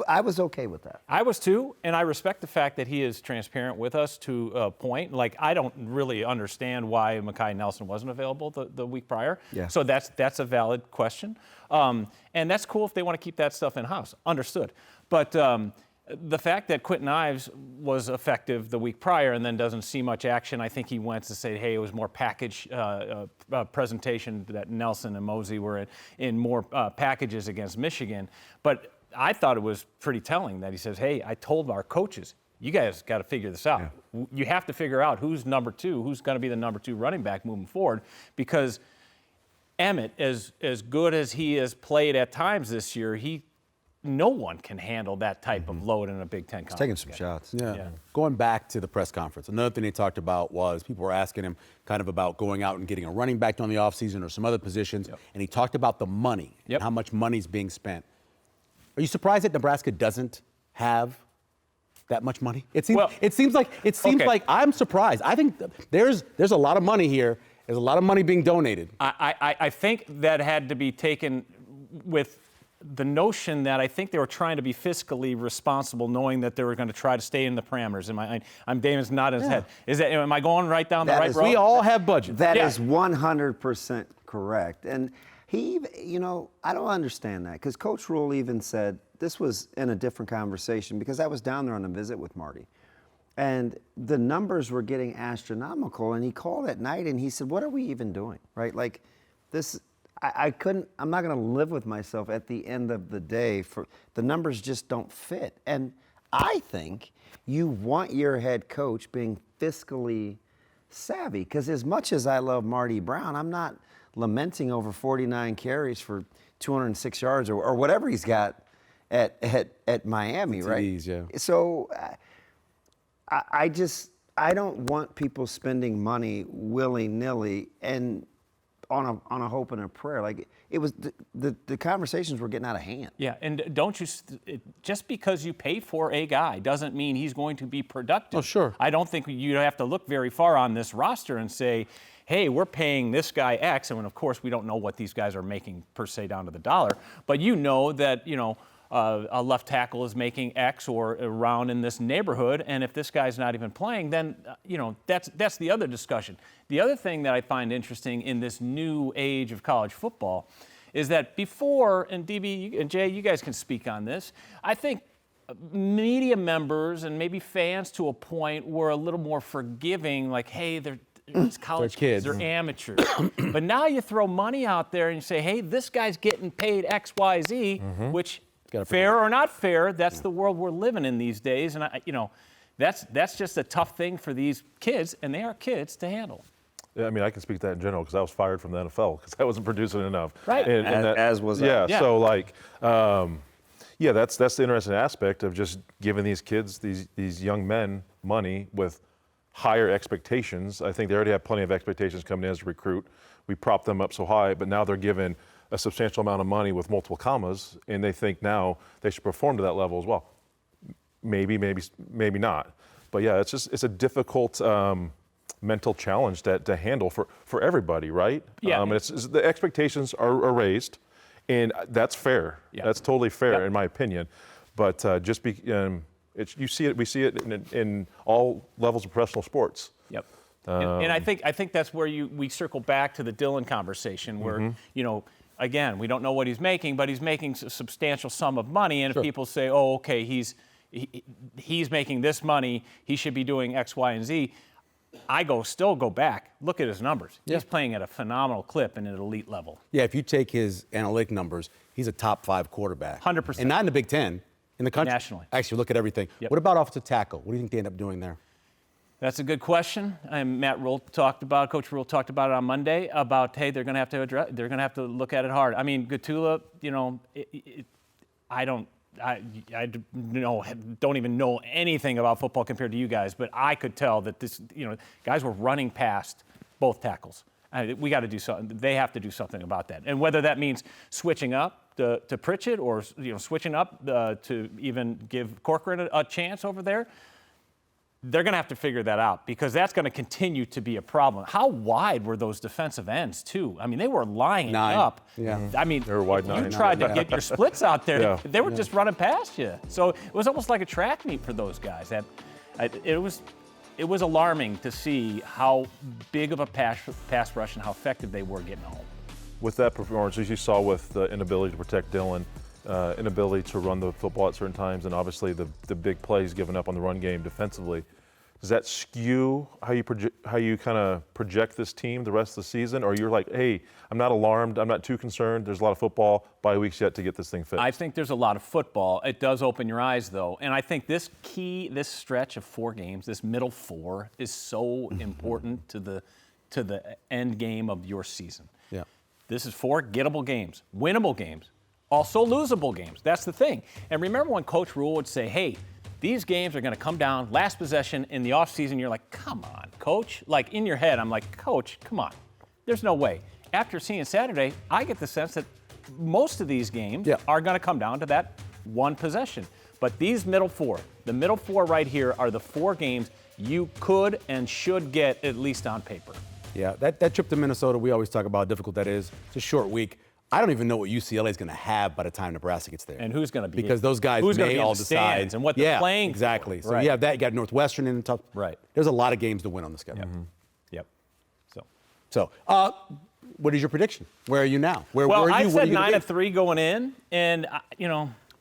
I was okay with that. I was too, and I respect the fact that he is transparent with us to a point. Like, I don't really understand why Mekhi Nelson wasn't available the week prior. Yeah. So that's a valid question. And that's cool if they want to keep that stuff in-house. Understood. But the fact that Quentin Ives was effective the week prior and then doesn't see much action, I think he went to say, hey, it was more package presentation that Nelson and Mosey were in more packages against Michigan. But I thought it was pretty telling that he says, hey, I told our coaches, you guys got to figure this out. Yeah. You have to figure out who's number two, who's going to be the number two running back moving forward, because Emmett, as good as he has played at times this year, no one can handle that type of load in a Big Ten conference. Taking some shots. Yeah. Going back to the press conference, another thing they talked about was people were asking him kind of about going out and getting a running back during the offseason or some other positions, and he talked about the money and how much money's being spent. Are you surprised that Nebraska doesn't have that much money? It seems like I'm surprised. I think there's a lot of money here. There's a lot of money being donated. I think that had to be taken with the notion that I think they were trying to be fiscally responsible, knowing that they were going to try to stay in the parameters. I'm Damon's nodding his head. Am I going right down the right road? We all have budgets. That is 100% correct. And he, I don't understand that, because Coach Rule even said, this was in a different conversation, because I was down there on a visit with Marty, and the numbers were getting astronomical, and he called at night and he said, what are we even doing, right? Like this, I'm not going to live with myself at the end of the day. The numbers just don't fit. And I think you want your head coach being fiscally savvy, because as much as I love Marty Brown, I'm not lamenting over 49 carries for 206 yards or whatever he's got at Miami, right? Yeah. So I don't want people spending money willy-nilly and on a hope and a prayer. Like, it was the conversations were getting out of hand. Yeah, and don't you just because you pay for a guy doesn't mean he's going to be productive. Oh, sure. I don't think you have to look very far on this roster and say, hey, we're paying this guy X, and of course we don't know what these guys are making per se down to the dollar, but you know that a left tackle is making X or around in this neighborhood, and if this guy's not even playing, then that's the other discussion. The other thing that I find interesting in this new age of college football is that before, and DB and Jay, you guys can speak on this, I think media members and maybe fans to a point were a little more forgiving, like, hey, it's college kids. They're amateurs. But now you throw money out there and you say, hey, this guy's getting paid X, Y, Z, which, fair or not fair, that's the world we're living in these days. And, that's just a tough thing for these kids, and they are kids, to handle. Yeah, I mean, I can speak to that in general, because I was fired from the NFL because I wasn't producing enough. Right. As was I. Yeah, so like, that's the interesting aspect of just giving these kids, these young men, money with higher expectations. I think they already have plenty of expectations coming in as a recruit. We prop them up so high, but now they're given a substantial amount of money with multiple commas, and they think now they should perform to that level as well. Maybe not. But yeah, it's a difficult mental challenge to handle for everybody, right? Yeah. The expectations are raised, and that's fair. Yeah. That's totally fair, Yep. in my opinion. But we see it in all levels of professional sports. Yep. And I think that's where we circle back to the Dillon conversation, where again, we don't know what he's making, but he's making a substantial sum of money, and if people say, oh, okay, he's making this money, he should be doing X, Y, and Z. I still go back, look at his numbers. Yeah. He's playing at a phenomenal clip and at an elite level. Yeah, if you take his analytic numbers, he's a top 5 quarterback. 100%. And not in the Big Ten, in the country. Nationally. Actually, look at everything. Yep. What about offensive tackle? What do you think they end up doing there? That's a good question. And Coach Rule talked about it on Monday about, hey, they're going to have to look at it hard. I mean, Gatula, I don't even know anything about football compared to you guys, but I could tell that guys were running past both tackles. We got to do something. They have to do something about that. And whether that means switching up to Pritchett or switching up to even give Corcoran a chance over there, they're going to have to figure that out because that's going to continue to be a problem. How wide were those defensive ends, too? I mean, they were lining 9. up. Yeah. I mean, They were wide you 9. tried to get your splits out there. Yeah. They were just running past you. So it was almost like a track meet for those guys. It was alarming to see how big of a pass rush and how effective they were getting home. With that performance, as you saw with the inability to protect Dillon, inability to run the football at certain times, and obviously the big plays given up on the run game defensively, does that skew how you kind of project this team the rest of the season? Or you're like, hey, I'm not alarmed, I'm not too concerned, there's a lot of football, bye weeks yet to get this thing fixed? I think there's a lot of football. It does open your eyes, though. And I think this stretch of 4 games, this middle 4, is so important to the end game of your season. Yeah. This is 4 gettable games, winnable games, also losable games. That's the thing. And remember when Coach Rule would say, hey, these games are going to come down, last possession in the offseason. You're like, come on, Coach. Like in your head, I'm like, Coach, come on. There's no way. After seeing Saturday, I get the sense that most of these games are going to come down to that one possession. But these middle 4, the middle 4 right here are the 4 games you could and should get at least on paper. Yeah, that trip to Minnesota, we always talk about how difficult that is. It's a short week. I don't even know what UCLA is going to have by the time Nebraska gets there. And who's going to be because those guys who's may be all in the decide stands and what they're playing exactly. for. So Right. you have that. You got Northwestern in the top. Right. There's a lot of games to win on the schedule. Yep. So, what is your prediction? Where are you now? Where Well, are you? I What are said you gonna 9-3 going in, and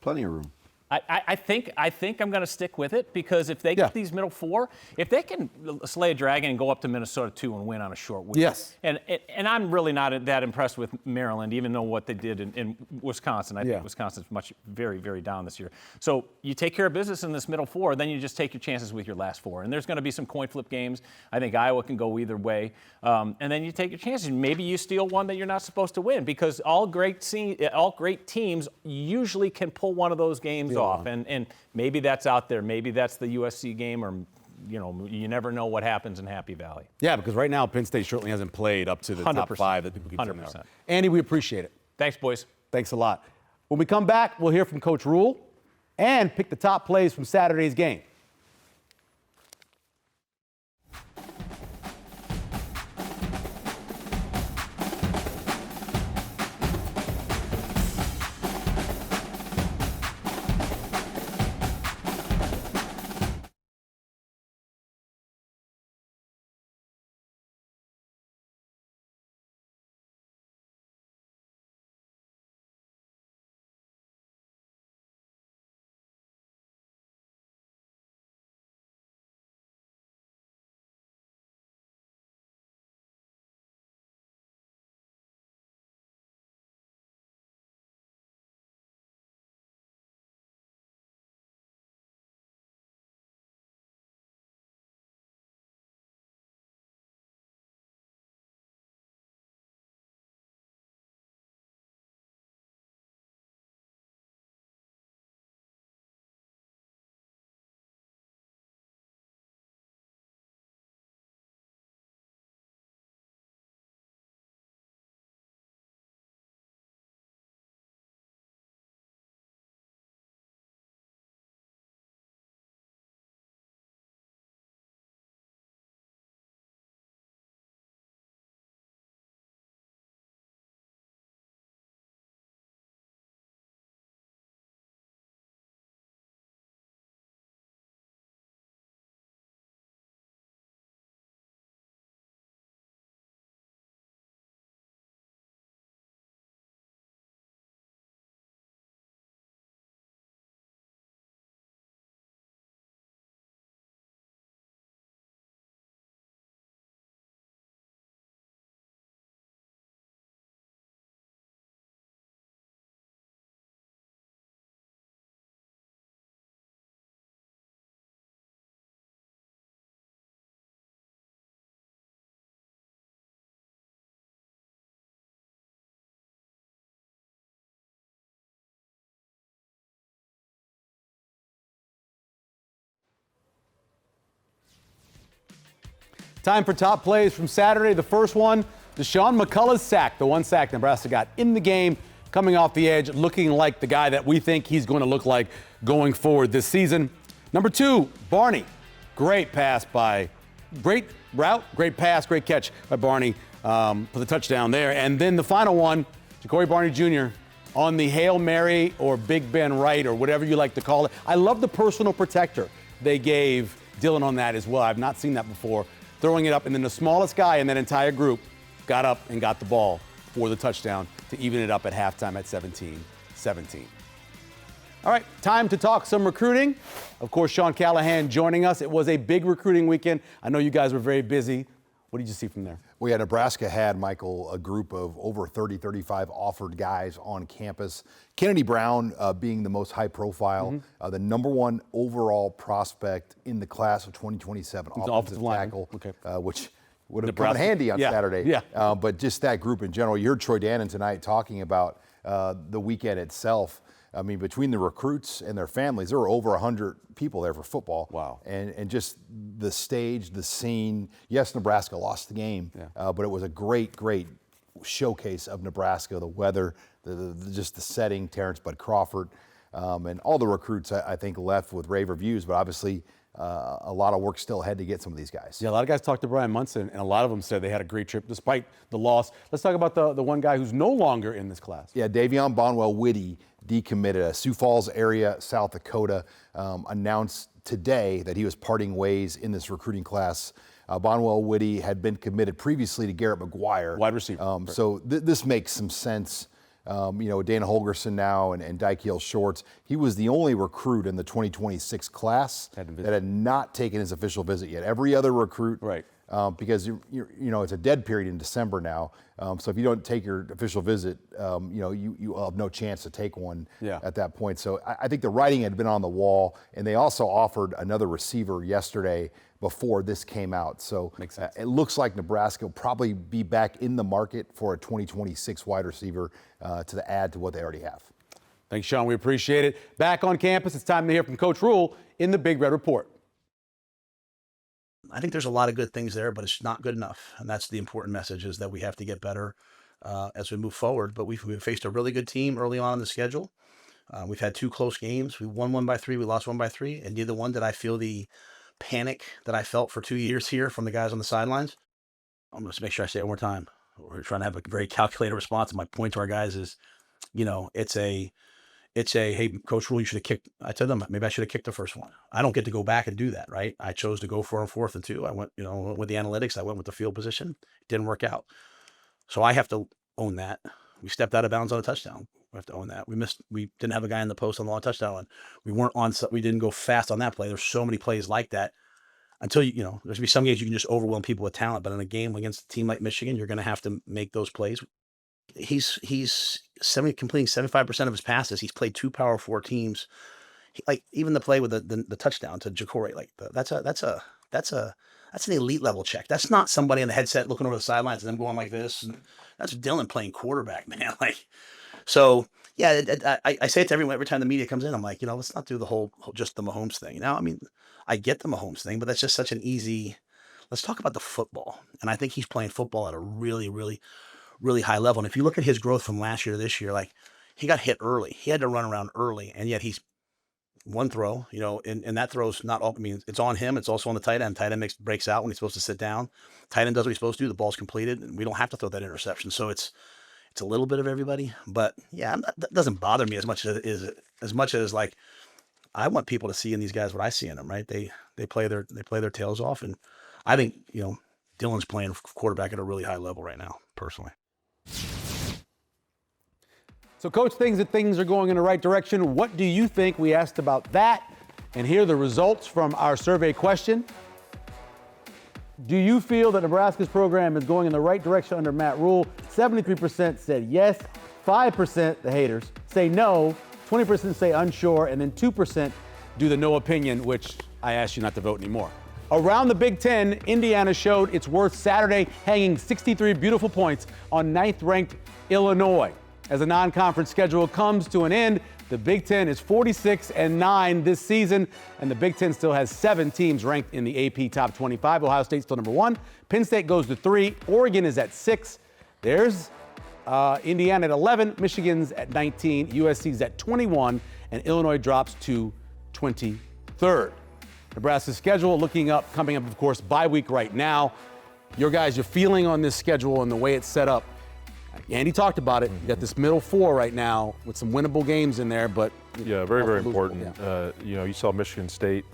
Plenty of room. I think I'm going to stick with it because if they get these middle 4, if they can slay a dragon and go up to Minnesota 2 and win on a short week. Yes. And I'm really not that impressed with Maryland, even though what they did in Wisconsin. I think Wisconsin's very, very down this year. So you take care of business in this middle 4, then you just take your chances with your last 4. And there's going to be some coin flip games. I think Iowa can go either way. And then you take your chances. Maybe you steal one that you're not supposed to win because all great teams usually can pull one of those games off, and maybe that's out there. Maybe that's the USC game, or you never know what happens in Happy Valley. Yeah, because right now Penn State certainly hasn't played up to the top 100%. 5 that people keep saying they are. 100%. Andy, we appreciate it. Thanks, boys. Thanks a lot. When we come back, we'll hear from Coach Rule and pick the top plays from Saturday's game. Time for top plays from Saturday. The first one, Deshaun McCullough's sack, the one sack Nebraska got in the game, coming off the edge, looking like the guy that we think he's going to look like going forward this season. Number 2, Barney Great route, great pass, great catch by Barney for the touchdown there. And then the final one, Ja'Cory Barney Jr. on the Hail Mary or Big Ben right or whatever you like to call it. I love the personal protector they gave Dillon on that as well. I've not seen that before. Throwing it up, and then the smallest guy in that entire group got up and got the ball for the touchdown to even it up at halftime at 17-17. All right, time to talk some recruiting. Of course, Sean Callahan joining us. It was a big recruiting weekend. I know you guys were very busy. What did you see from there? Well, yeah, Nebraska had, Michael, a group of over 30, 35 offered guys on campus. Kennedy Brown being the most high profile, the number one overall prospect in the class of 2027, offensive tackle, which would have come in handy on Saturday. Yeah. But just that group in general. You heard Troy Dannon tonight talking about the weekend itself. I mean, between the recruits and their families, there were over 100 people there for football. Wow. And just the stage, the scene. Yes, Nebraska lost the game, but it was a great showcase of Nebraska, the weather, just the setting, Terrence Bud Crawford, and all the recruits, I think, left with rave reviews, but obviously a lot of work still ahead to get some of these guys. Yeah, a lot of guys talked to Brian Munson, and a lot of them said they had a great trip despite the loss. Let's talk about the one guy who's no longer in this class. Yeah, Davion Bonwell-Whitty decommitted. Sioux Falls area, South Dakota, announced today that he was parting ways in this recruiting class. Bonwell-Whitty had been committed previously to Garrett McGuire. Wide receiver. So this makes some sense. Dana Holgerson now and Dykeel Shorts. He was the only recruit in the 2026 class that had not taken his official visit yet. Every other recruit, because it's a dead period in December now. So if you don't take your official visit, you have no chance to take one at that point. So I think the writing had been on the wall, and they also offered another receiver yesterday before this came out. So it looks like Nebraska will probably be back in the market for a 2026 wide receiver to add to what they already have. Thanks, Sean. We appreciate it. Back on campus, it's time to hear from Coach Rhule in the Big Red Report. I think there's a lot of good things there, but it's not good enough. And that's the important message, is that we have to get better as we move forward. But we've faced a really good team early on in the schedule. We've had 2 close games. We won 1 by 3. We lost 1 by 3. And neither one did I feel the panic that I felt for 2 years here from the guys on the sidelines. I'm going to make sure I say it one more time. We're trying to have a very calculated response. And my point to our guys is, it's a, hey, Coach Rhule, you should have kicked. I told them, maybe I should have kicked the first one. I don't get to go back and do that, right? I chose to go for a 4th and 2. I went, with the analytics. I went with the field position. It didn't work out. So I have to own that. We stepped out of bounds on a touchdown. We have to own that. We didn't have a guy in the post on the long touchdown. And we didn't go fast on that play. There's so many plays like that. Until there's going to be some games you can just overwhelm people with talent, but in a game against a team like Michigan, you're going to have to make those plays. He's completing 75% of his passes. He's played 2 Power 4 teams. Even the play with the touchdown to Ja'Cory, that's an elite level check. That's not somebody in the headset looking over the sidelines and them going like this. And that's Dillon playing quarterback, man. So yeah, I say it to everyone every time the media comes in. I'm like, let's not do just the Mahomes thing. Now, I mean, I get the Mahomes thing, but that's just such an easy. Let's talk about the football. And I think he's playing football at a really, really, really high level. And if you look at his growth from last year to this year, he got hit early. He had to run around early, and yet he's one throw, and that throw's not all. I mean, it's on him. It's also on the tight end. Tight end breaks out when he's supposed to sit down. Tight end does what he's supposed to do. The ball's completed, and we don't have to throw that interception. So it's a little bit of everybody. But yeah, that doesn't bother me as much as I want people to see in these guys what I see in them. Right? They play their tails off, and I think Dillon's playing quarterback at a really high level right now, personally. So, Coach thinks that things are going in the right direction. What do you think? We asked about that. And here are the results from our survey question. Do you feel that Nebraska's program is going in the right direction under Matt Rhule? 73% said yes. 5%, the haters, say no. 20% say unsure. And then 2% do the no opinion, which I ask you not to vote anymore. Around the Big Ten, Indiana showed its worth Saturday, hanging 63 beautiful points on 9th-ranked Illinois. As the non-conference schedule comes to an end, the Big Ten is 46-9 this season, and the Big Ten still has 7 teams ranked in the AP Top 25. Ohio State's still number 1. Penn State goes to 3. Oregon is at 6. There's Indiana at 11. Michigan's at 19. USC's at 21. And Illinois drops to 23rd. Nebraska's schedule coming up, of course, bye week right now. Your feeling on this schedule and the way it's set up. Andy talked about it. You got this middle four right now with some winnable games in there, but Yeah, very, very losable, important. yeah. You saw Michigan State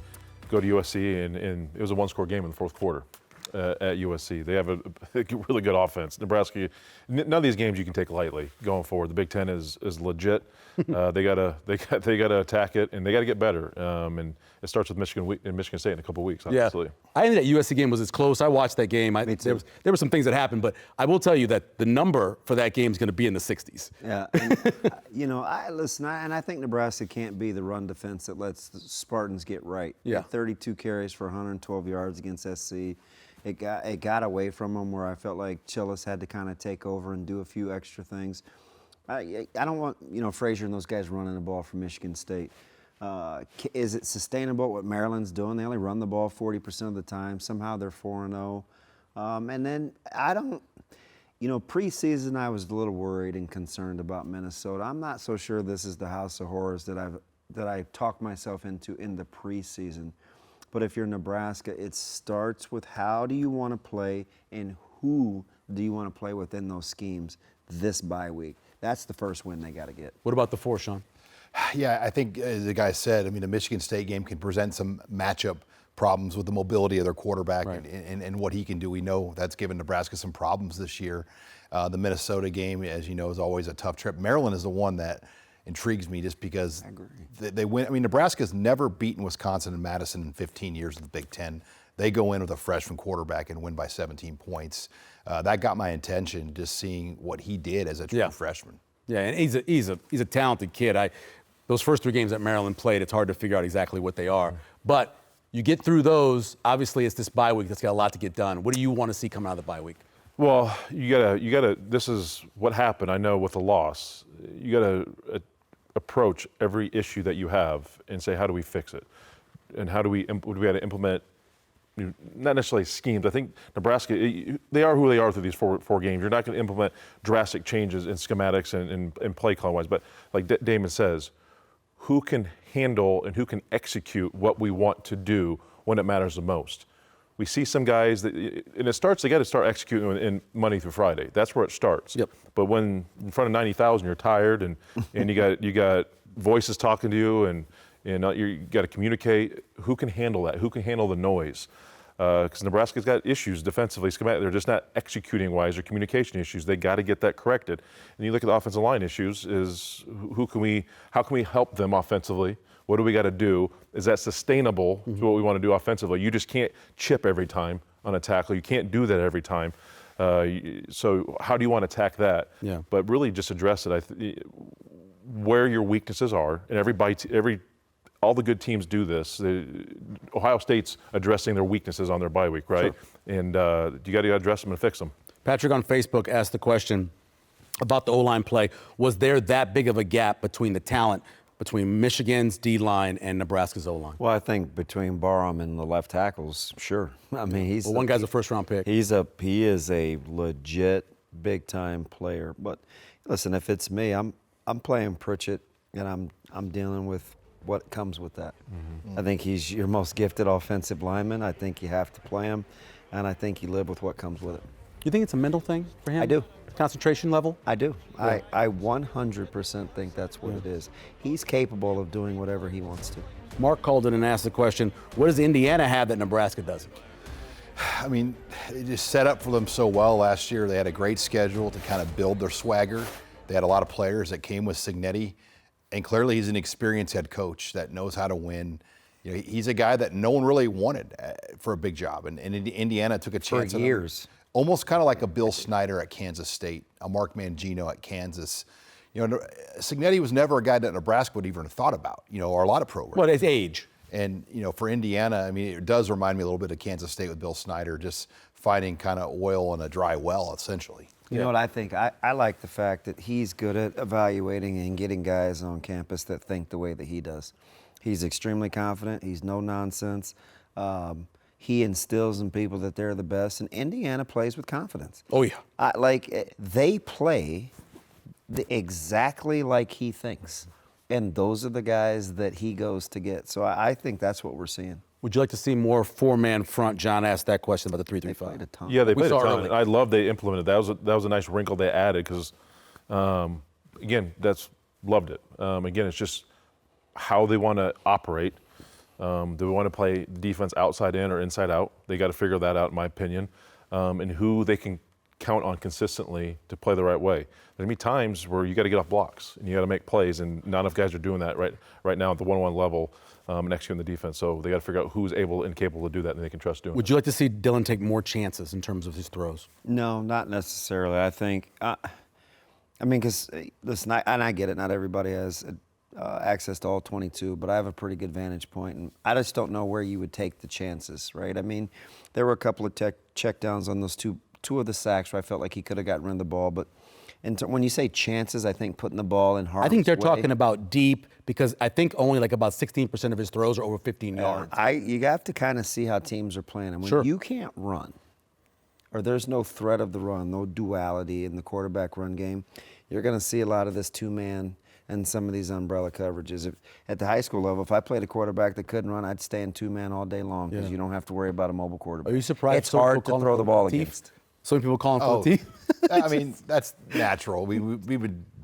go to USC, and it was a one-score game in the fourth quarter at USC. They have a really good offense. Nebraska, none of these games you can take lightly going forward. The Big Ten is legit. They gotta attack it, and they gotta get better. And it starts with Michigan State in a couple of weeks, obviously. Yeah. I think that USC game was as close. I watched that game. Me too. There were some things that happened, but I will tell you that the number for that game is going to be in the 60s. Yeah, and, I think Nebraska can't be the run defense that lets the Spartans get right. Yeah. 32 carries for 112 yards against SC. It got away from them where I felt like Chillis had to kind of take over and do a few extra things. I don't want Frazier and those guys running the ball from Michigan State. Is it sustainable what Maryland's doing? They only run the ball 40% of the time. Somehow they're 4-0. And then I don't. Preseason I was a little worried and concerned about Minnesota. I'm not so sure this is the house of horrors that I talked myself into in the preseason. But if you're Nebraska, it starts with how do you want to play and who do you want to play within those schemes this bye week. That's the first win they got to get. What about the four, Sean? Yeah, I think, as the guy said, the Michigan State game can present some matchup problems with the mobility of their quarterback and what he can do. We know that's given Nebraska some problems this year. The Minnesota game, as you know, is always a tough trip. Maryland is the one that intrigues me just because they win. Nebraska's never beaten Wisconsin and Madison in 15 years of the Big Ten. They go in with a freshman quarterback and win by 17 points. That got my attention, just seeing what he did as a true freshman. Yeah, and he's a talented kid. Those first 3 games that Maryland played, it's hard to figure out exactly what they are. But you get through those. Obviously, it's this bye week that's got a lot to get done. What do you want to see come out of the bye week? Well, you gotta. This is what happened. I know with the loss, you gotta approach every issue that you have and say, how do we fix it, and how do we got to implement. Not necessarily schemes. I think Nebraska, they are who they are through these four games. You're not going to implement drastic changes in schematics and play calling wise. But like Damon says, who can handle and who can execute what we want to do when it matters the most? We see some guys that, and it starts. They got to start executing in Monday through Friday. That's where it starts. Yep. But when in front of 90,000, you're tired, and you got voices talking to you, and you got to communicate. Who can handle that? Who can handle the noise? Because Nebraska's got issues defensively, schematic. They're just not executing wise or communication issues. They got to get that corrected. And you look at the offensive line issues: how can we help them offensively? What do we got to do? Is that sustainable to what we want to do offensively? You just can't chip every time on a tackle. You can't do that every time. So how do you want to attack that? Yeah. But really just address it. Where your weaknesses are, and all the good teams do this. Ohio State's addressing their weaknesses on their bye week, right? Sure. And you got to address them and fix them. Patrick on Facebook asked the question about the O-line play. Was there that big of a gap between the talent between Michigan's D-line and Nebraska's O-line? Well, I think between Barham and the left tackles, sure. One guy's a first-round pick. He is a legit big-time player. But listen, if it's me, I'm playing Pritchett, and I'm dealing with what comes with that. Mm-hmm. I think he's your most gifted offensive lineman. I think you have to play him, and I think you live with what comes with it. You think it's a mental thing for him? I do. Concentration level? I do. Yeah. I 100% think that's what it is. He's capable of doing whatever he wants to. Mark called in and asked the question, what does Indiana have that Nebraska doesn't? They just set up for them so well last year. They had a great schedule to kind of build their swagger. They had a lot of players that came with Cignetti, and clearly he's an experienced head coach that knows how to win. He's a guy that no one really wanted for a big job, and Indiana took a chance for years. Almost kind of like a Bill Snyder at Kansas State, a Mark Mangino at Kansas. Cignetti was never a guy that Nebraska would even have thought about, or a lot of programs. Well, his age. And, for Indiana, it does remind me a little bit of Kansas State with Bill Snyder, just finding kind of oil in a dry well, essentially. You know what I think? I like the fact that he's good at evaluating and getting guys on campus that think the way that he does. He's extremely confident. He's no nonsense. He instills in people that they're the best, and Indiana plays with confidence. Oh, yeah. They play exactly like he thinks, and those are the guys that he goes to get. So I think that's what we're seeing. Would you like to see more four-man front? John asked that question about the They played 3-3-5. a ton. Yeah, they We played a saw ton. early. I love they implemented that. That was a nice wrinkle they added because, again, loved it. Again, it's just how they want to operate. Do we want to play defense outside in or inside out? They got to figure that out, in my opinion, and who they can count on consistently to play the right way. There's gonna be times where you got to get off blocks and you got to make plays, and not enough guys are doing that right now at the one-on-one level and executing the defense. So they got to figure out who's able and capable to do that, and they can trust doing. Would you like to see Dylan take more chances in terms of his throws? No, not necessarily. I think, because listen, I get it. Not everybody has access to all 22, but I have a pretty good vantage point, and I just don't know where you would take the chances, right? I mean, there were a couple of checkdowns on those two of the sacks where I felt like he could have gotten rid of the ball, but when you say chances, I think putting the ball in harm's I think they're way- talking about deep because I think only like about 16% of his throws are over 15 yards. You have to kind of see how teams are playing. And when Sure. you can't run, or there's no threat of the run, no duality in the quarterback run game, you're going to see a lot of this two-man and some of these umbrella coverages. At the high school level, if I played a quarterback that couldn't run, I'd stay in two-man all day long because you don't have to worry about a mobile quarterback. Are you surprised? It's some people hard to call him throw the ball Latif? against. So many people call him Oh, Latif. I mean, that's natural. We would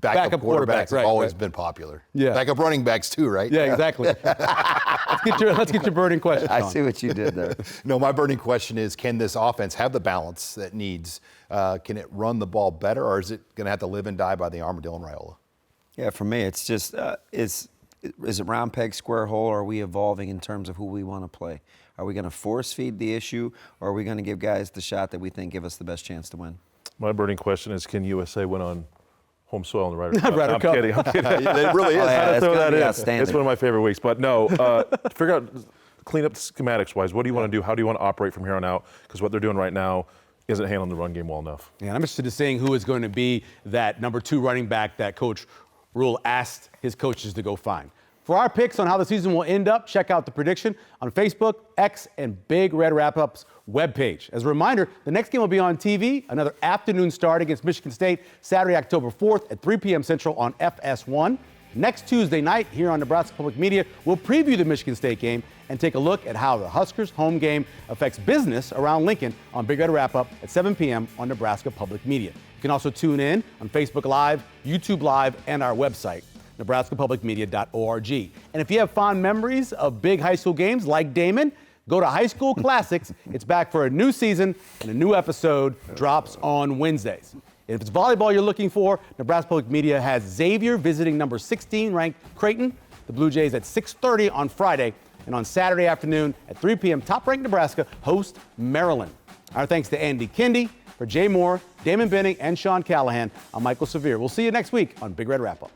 backup Backup quarterbacks quarterbacks, have right, always right. been popular. Yeah. Backup running backs too, right? Yeah, exactly. let's get your burning question. I Sean. see what you did there. No, my burning question is, can this offense have the balance that it needs? Can it run the ball better, or is it going to have to live and die by the arm of Dylan Raiola? Yeah, for me, it's just is it round peg, square hole, or are we evolving in terms of who we want to play? Are we going to force feed the issue, or are we going to give guys the shot that we think give us the best chance to win? My burning question is, can USA win on home soil in the Ryder Cup? Ryder I'm Cup. kidding. I'm kidding. It really is. Oh, yeah, I had to it's throw gonna that be in. outstanding. It's one of my favorite weeks. But no, figure out, clean up schematics-wise. What do you want to do? How do you want to operate from here on out? Because what they're doing right now isn't handling the run game well enough. Yeah, and I'm interested in seeing who is going to be that number 2 running back that Coach Rule asked his coaches to go find. For our picks on how the season will end up, check out the prediction on Facebook, X, and Big Red Wrap-Up's webpage. As a reminder, the next game will be on TV, another afternoon start against Michigan State, Saturday, October 4th at 3 p.m. Central on FS1. Next Tuesday night here on Nebraska Public Media, we'll preview the Michigan State game and take a look at how the Huskers' home game affects business around Lincoln on Big Red Wrap-Up at 7 p.m. on Nebraska Public Media. You can also tune in on Facebook Live, YouTube Live, and our website, nebraskapublicmedia.org. And if you have fond memories of big high school games like Damon, go to High School Classics. It's back for a new season, and a new episode drops on Wednesdays. If it's volleyball you're looking for, Nebraska Public Media has Xavier visiting number 16 ranked Creighton, the Blue Jays at 6:30 on Friday, and on Saturday afternoon at 3 p.m., top-ranked Nebraska host Maryland. Our thanks to Andy Kendi. For Jay Moore, Damon Benning, and Sean Callahan, I'm Michael Severe. We'll see you next week on Big Red Wrap-Up.